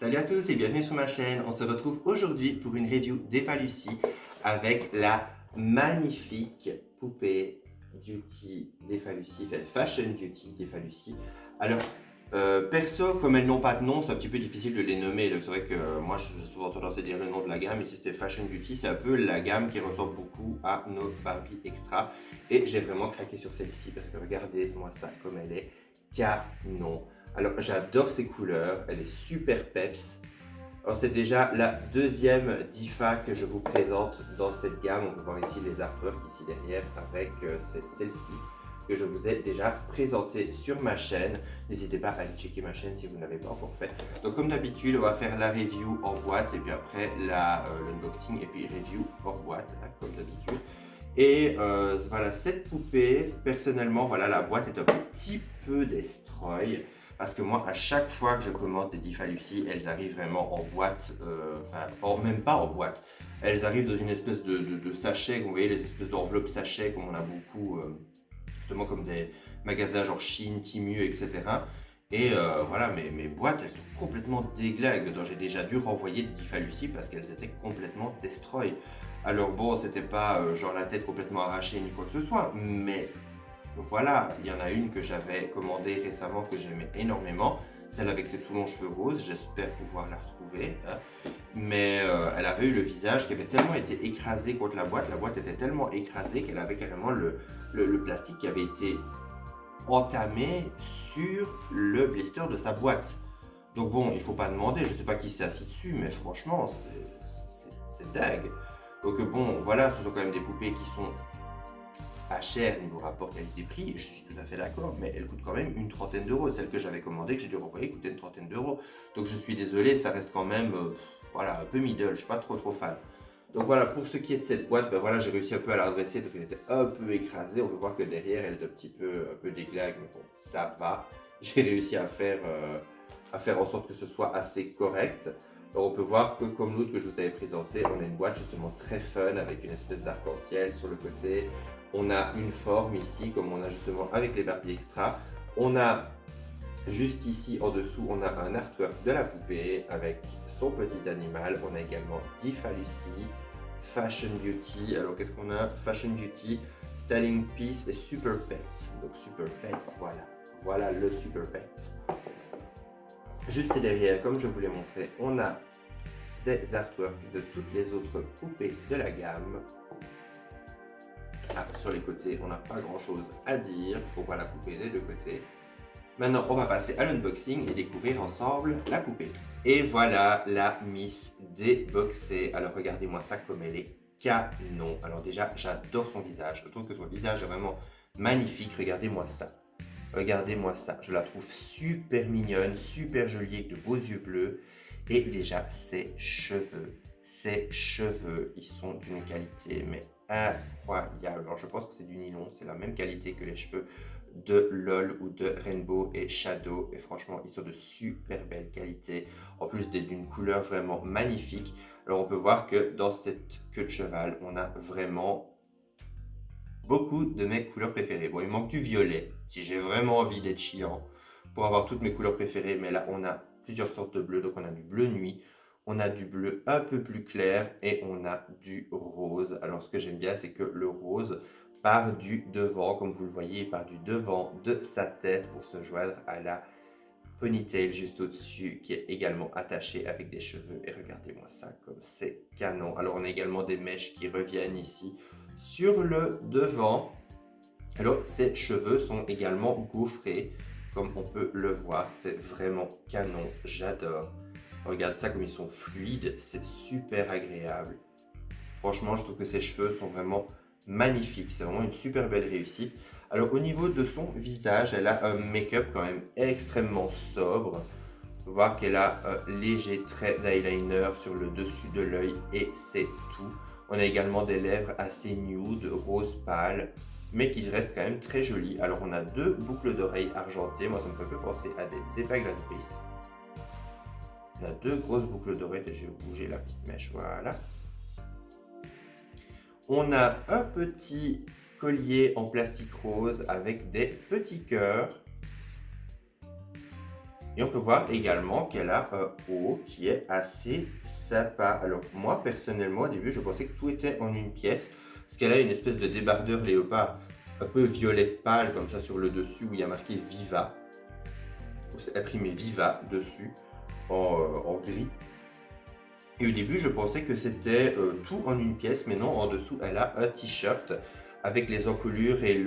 Salut à tous et bienvenue sur ma chaîne. On se retrouve aujourd'hui pour une review d'Eva Lucy avec la magnifique poupée Beauty d'Eva Lucy, enfin Fashion Beauty d'Eva Lucy. Alors, perso, comme elles n'ont pas de nom, c'est un petit peu difficile de les nommer. Donc c'est vrai que moi j'ai souvent tendance à dire le nom de la gamme. Ici c'était Fashion Beauty, c'est un peu la gamme qui ressemble beaucoup à nos Barbie Extra. Et j'ai vraiment craqué sur celle-ci parce que regardez-moi ça comme elle est canon. Alors j'adore ces couleurs, elle est super peps. Alors c'est déjà la deuxième Diva que je vous présente dans cette gamme. On peut voir ici les artworks ici derrière avec celle-ci que je vous ai déjà présentée sur ma chaîne. N'hésitez pas à aller checker ma chaîne si vous ne l'avez pas encore fait. Donc comme d'habitude, on va faire la review en boîte et puis après l'unboxing et puis review hors boîte, hein, comme d'habitude. Et voilà, cette poupée, personnellement, voilà, la boîte est un petit peu destroy. Parce que moi, à chaque fois que je commande des Diva Lucy, elles arrivent vraiment en boîte, même pas en boîte. Elles arrivent dans une espèce de sachet, vous voyez, les espèces d'enveloppes sachets, comme on a beaucoup, justement comme des magasins genre Chine, Temu, etc. Et voilà, mes boîtes, elles sont complètement déglagues. Donc j'ai déjà dû renvoyer des Diva Lucy parce qu'elles étaient complètement destroy. Alors bon, c'était pas genre la tête complètement arrachée ni quoi que ce soit, mais voilà, il y en a une que j'avais commandée récemment que j'aimais énormément, celle avec ses tout longs cheveux roses, j'espère pouvoir la retrouver. Hein. Mais elle avait eu le visage qui avait tellement été écrasé contre la boîte était tellement écrasée qu'elle avait carrément le plastique qui avait été entamé sur le blister de sa boîte. Donc bon, il faut pas demander, je sais pas qui s'est assis dessus, mais franchement, c'est dingue. Donc bon, voilà, ce sont quand même des poupées qui sont pas cher niveau rapport qualité-prix, je suis tout à fait d'accord, mais elle coûte quand même une trentaine d'euros. Celle que j'avais commandée, que j'ai dû renvoyer, coûtait une trentaine d'euros. Donc je suis désolé, ça reste quand même voilà, un peu middle, je suis pas trop fan. Donc voilà, pour ce qui est de cette boîte, ben voilà, j'ai réussi un peu à la redresser parce qu'elle était un peu écrasée. On peut voir que derrière, elle est un peu déglague, mais bon, ça va. J'ai réussi à faire en sorte que ce soit assez correct. Alors on peut voir que comme l'autre que je vous avais présenté, on a une boîte justement très fun avec une espèce d'arc-en-ciel sur le côté. On a une forme ici, comme on a justement avec les Barbie Extra. On a juste ici en dessous, on a un artwork de la poupée avec son petit animal. On a également Diva Lucy, Fashion Beauty. Alors qu'est-ce qu'on a? Fashion Beauty, Styling Piece et Super Pet. Donc Super Pet, voilà. Voilà le Super Pet. Juste derrière, comme je vous l'ai montré, on a des artworks de toutes les autres poupées de la gamme. Ah, sur les côtés, on n'a pas grand chose à dire, il faut voir la poupée des deux côtés. Maintenant, on va passer à l'unboxing et découvrir ensemble la poupée. Et voilà la Miss déboxée. Alors regardez-moi ça comme elle est canon. Alors déjà, j'adore son visage. Je trouve que son visage est vraiment magnifique. Regardez-moi ça. Regardez-moi ça. Je la trouve super mignonne, super jolie avec de beaux yeux bleus. Et déjà, ses cheveux. Ses cheveux, ils sont d'une qualité, mais incroyable. Alors je pense que c'est du nylon, c'est la même qualité que les cheveux de LOL ou de Rainbow et Shadow. Et franchement, ils sont de super belle qualité. En plus d'une couleur vraiment magnifique. Alors on peut voir que dans cette queue de cheval, on a vraiment beaucoup de mes couleurs préférées. Bon, il manque du violet, si j'ai vraiment envie d'être chiant, pour avoir toutes mes couleurs préférées. Mais là, on a plusieurs sortes de bleu. Donc on a du bleu nuit. On a du bleu un peu plus clair et on a du rose. Alors ce que j'aime bien, c'est que le rose part du devant, comme vous le voyez, il part du devant de sa tête pour se joindre à la ponytail juste au-dessus qui est également attachée avec des cheveux. Et regardez-moi ça comme c'est canon. Alors on a également des mèches qui reviennent ici sur le devant. Alors ces cheveux sont également gaufrés comme on peut le voir. C'est vraiment canon, j'adore. Regarde ça comme ils sont fluides, c'est super agréable. Franchement, je trouve que ses cheveux sont vraiment magnifiques. C'est vraiment une super belle réussite. Alors au niveau de son visage, elle a un make-up quand même extrêmement sobre. On peut voir qu'elle a un léger trait d'eyeliner sur le dessus de l'œil et c'est tout. On a également des lèvres assez nude, rose pâle, mais qui restent quand même très jolies. Alors on a deux boucles d'oreilles argentées. Moi, ça me fait un peu penser à des épaglatrices. On a deux grosses boucles d'oreilles, je vais bouger la petite mèche, voilà. On a un petit collier en plastique rose avec des petits cœurs. Et on peut voir également qu'elle a un haut qui est assez sympa. Alors moi personnellement au début je pensais que tout était en une pièce, parce qu'elle a une espèce de débardeur léopard un peu violette pâle comme ça sur le dessus où il y a marqué Viva. C'est imprimé Viva dessus en gris. Et au début je pensais que c'était tout en une pièce, mais non, en dessous elle a un t-shirt avec les encolures et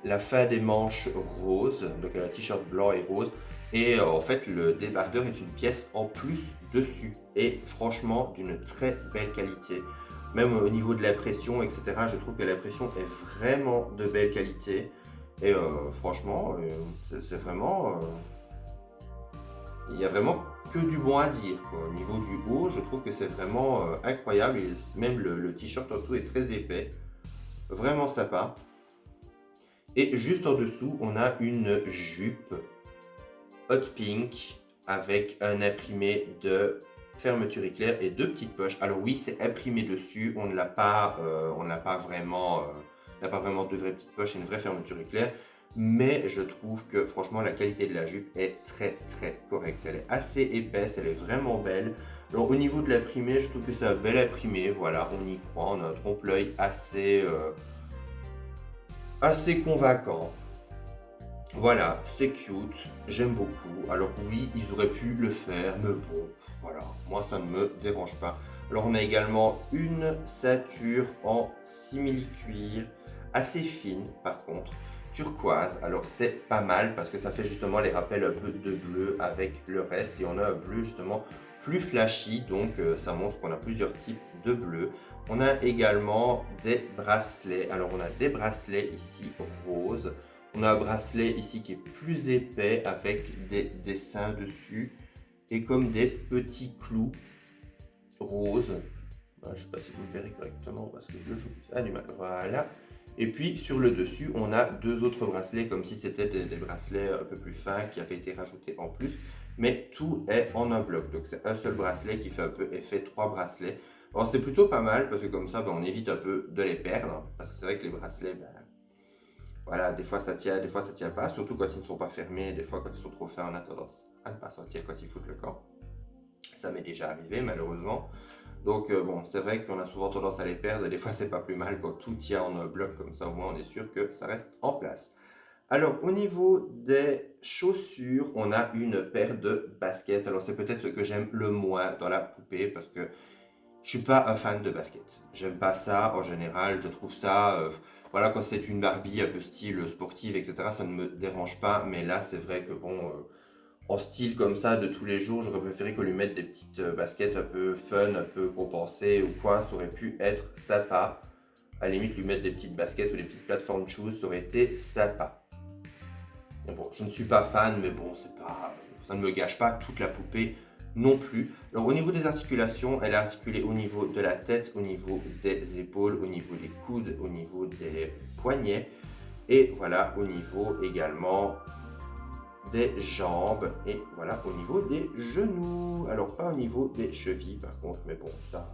la fin des manches roses, donc elle a un t-shirt blanc et rose. Et en fait, le débardeur est une pièce en plus dessus. Et franchement, d'une très belle qualité. Même au niveau de l'impression, etc., je trouve que l'impression est vraiment de belle qualité. Et franchement, c'est vraiment... il n'y a vraiment que du bon à dire, quoi. Au niveau du haut, je trouve que c'est vraiment incroyable. Et même le t-shirt en dessous est très épais. Vraiment sympa. Et juste en dessous, on a une jupe hot pink avec un imprimé de fermeture éclair et deux petites poches. Alors oui, c'est imprimé dessus, on n'a pas vraiment deux vraies petites poches et une vraie fermeture éclair, mais je trouve que franchement la qualité de la jupe est très très correcte. Elle est assez épaisse, elle est vraiment belle. Alors au niveau de l'imprimé, je trouve que c'est un bel imprimé, voilà, on y croit, on a un trompe-l'œil assez convaincant. Voilà, c'est cute, j'aime beaucoup. Alors oui, ils auraient pu le faire, mais bon, voilà, moi ça ne me dérange pas. Alors on a également une ceinture en simili-cuir, assez fine par contre, turquoise. Alors c'est pas mal parce que ça fait justement les rappels un peu de bleu avec le reste. Et on a un bleu justement plus flashy, donc ça montre qu'on a plusieurs types de bleu. On a également des bracelets. Alors on a des bracelets ici roses. On a un bracelet ici qui est plus épais avec des dessins dessus et comme des petits clous roses. Je ne sais pas si vous le verrez correctement parce que le focus a du mal. Voilà. Et puis sur le dessus, on a deux autres bracelets comme si c'était des bracelets un peu plus fins qui avaient été rajoutés en plus. Mais tout est en un bloc. Donc c'est un seul bracelet qui fait un peu effet trois bracelets. Alors c'est plutôt pas mal parce que comme ça, on évite un peu de les perdre. Parce que c'est vrai que les bracelets, voilà, des fois ça tient, des fois ça tient pas, surtout quand ils ne sont pas fermés, des fois quand ils sont trop fins, on a tendance à ne pas sortir quand ils foutent le camp. Ça m'est déjà arrivé malheureusement. Donc bon, c'est vrai qu'on a souvent tendance à les perdre et des fois c'est pas plus mal quand tout tient en un bloc comme ça, au moins on est sûr que ça reste en place. Alors au niveau des chaussures, on a une paire de baskets. Alors c'est peut-être ce que j'aime le moins dans la poupée parce que je suis pas un fan de basket. J'aime pas ça en général. Je trouve ça, voilà, quand c'est une Barbie un peu style sportive, etc., ça ne me dérange pas. Mais là, c'est vrai que bon, en style comme ça de tous les jours, j'aurais préféré qu'on lui mette des petites baskets un peu fun, un peu compensées ou quoi. Ça aurait pu être sympa. À la limite, lui mettre des petites baskets ou des petites plateformes shoes, ça aurait été sympa. Et bon, je ne suis pas fan, mais bon, c'est pas, ça ne me gâche pas toute la poupée non plus. Alors au niveau des articulations, elle est articulée au niveau de la tête, au niveau des épaules, au niveau des coudes, au niveau des poignets et voilà au niveau également des jambes et voilà au niveau des genoux. Alors pas au niveau des chevilles par contre, mais bon ça,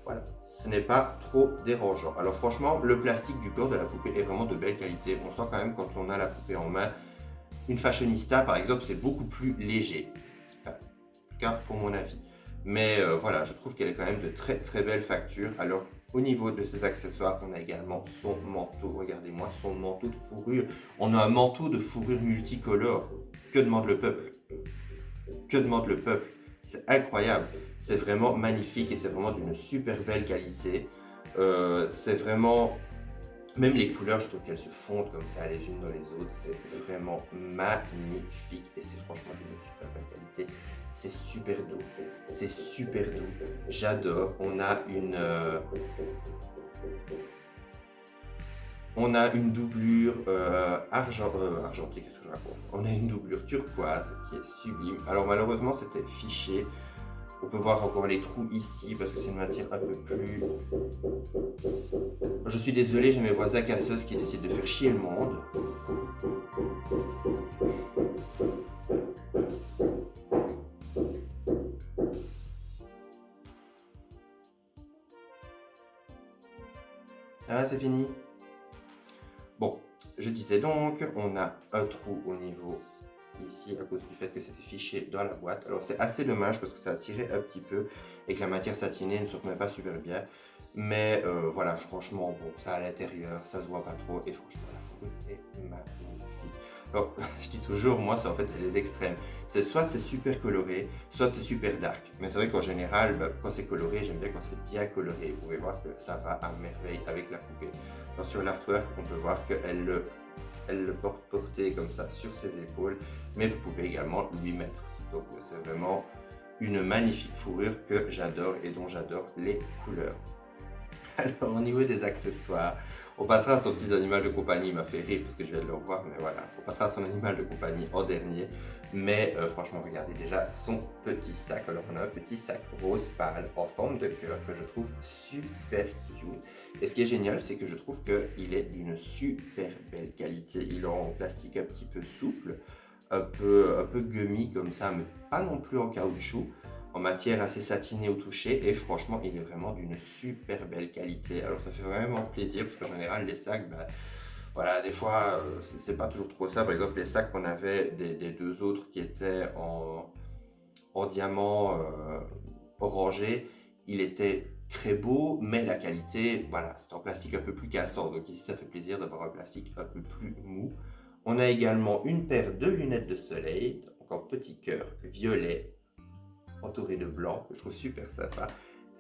voilà, ce n'est pas trop dérangeant. Alors franchement, le plastique du corps de la poupée est vraiment de belle qualité. On sent quand même quand on a la poupée en main. Une fashionista, par exemple, c'est beaucoup plus léger. Enfin, en tout cas, pour mon avis. Mais voilà, je trouve qu'elle est quand même de très très belle facture. Alors, au niveau de ses accessoires, on a également son manteau. Regardez-moi son manteau de fourrure. On a un manteau de fourrure multicolore. Que demande le peuple? Que demande le peuple? C'est incroyable. C'est vraiment magnifique et c'est vraiment d'une super belle qualité. C'est vraiment même les couleurs, je trouve qu'elles se fondent comme ça les unes dans les autres. C'est vraiment magnifique et c'est franchement d'une super belle qualité. C'est super doux. C'est super doux. J'adore. On a une doublure argentée, qu'est-ce que je raconte? On a une doublure turquoise qui est sublime. Alors malheureusement, c'était fiché. On peut voir encore les trous ici parce que c'est une matière un peu plus... Je suis désolé, j'ai mes voisins casseuses qui décident de faire chier le monde. Ah, c'est fini. Bon, je disais donc, on a un trou au niveau ici à cause du fait que c'était fiché dans la boîte. Alors c'est assez dommage parce que ça a tiré un petit peu et que la matière satinée ne se remet pas super bien. Mais voilà, franchement, bon, ça à l'intérieur, ça se voit pas trop et franchement la fourrure est magnifique. Alors je dis toujours, moi c'est en fait c'est les extrêmes. C'est soit c'est super coloré, soit c'est super dark. Mais c'est vrai qu'en général, bah, quand c'est coloré, j'aime bien quand c'est bien coloré. Vous pouvez voir que ça va à merveille avec la poupée. Alors sur l'artwork, on peut voir elle le porte porté comme ça sur ses épaules, mais vous pouvez également lui mettre. Donc c'est vraiment une magnifique fourrure que j'adore et dont j'adore les couleurs. Alors au niveau des accessoires, on passera à son petit animal de compagnie, il m'a fait rire parce que je viens de le revoir, mais voilà, on passera à son animal de compagnie en dernier. Mais franchement, regardez déjà son petit sac. Alors on a un petit sac rose pâle en forme de cœur que je trouve super cute. Et ce qui est génial, c'est que je trouve qu'il est d'une super belle qualité. Il est en plastique un petit peu souple, un peu gummy comme ça, mais pas non plus en caoutchouc, en matière assez satinée au toucher, et franchement il est vraiment d'une super belle qualité. Alors ça fait vraiment plaisir parce qu'en général les sacs, bah, voilà, des fois c'est pas toujours trop ça. Par exemple les sacs qu'on avait des deux autres qui étaient en diamant orangé, il était très beau, mais la qualité, voilà, c'est en plastique un peu plus cassant, donc ici ça fait plaisir d'avoir un plastique un peu plus mou. On a également une paire de lunettes de soleil, encore petit cœur violet entouré de blanc, que je trouve super sympa.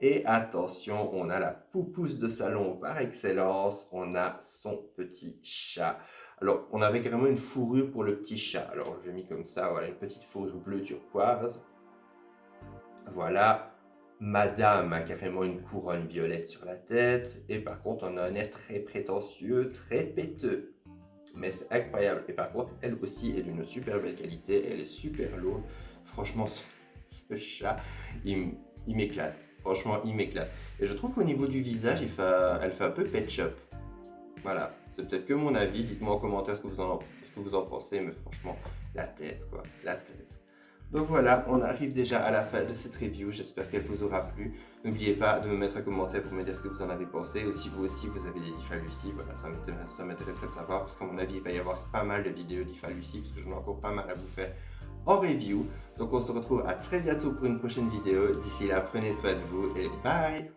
Et attention, on a la poupousse de salon par excellence, on a son petit chat. Alors, on avait carrément une fourrure pour le petit chat. Alors, j'ai mis comme ça, voilà, une petite fourrure bleue turquoise. Voilà, madame a carrément une couronne violette sur la tête. Et par contre, on a un air très prétentieux, très péteux. Mais c'est incroyable. Et par contre, elle aussi est d'une super belle qualité. Elle est super lourde. Franchement, ce chat, il m'éclate. Franchement, il m'éclate. Et je trouve qu'au niveau du visage, elle fait un peu pet shop. Voilà. C'est peut-être que mon avis. Dites-moi en commentaire ce que vous en pensez. Mais franchement, la tête, quoi. La tête. Donc voilà, on arrive déjà à la fin de cette review, j'espère qu'elle vous aura plu. N'oubliez pas de me mettre un commentaire pour me dire ce que vous en avez pensé, ou si vous aussi vous avez des Diffalucy, voilà, ça m'intéresserait de savoir, parce qu'à mon avis il va y avoir pas mal de vidéos Diffalucy, parce que j'en ai encore pas mal à vous faire en review. Donc on se retrouve à très bientôt pour une prochaine vidéo, d'ici là prenez soin de vous et bye!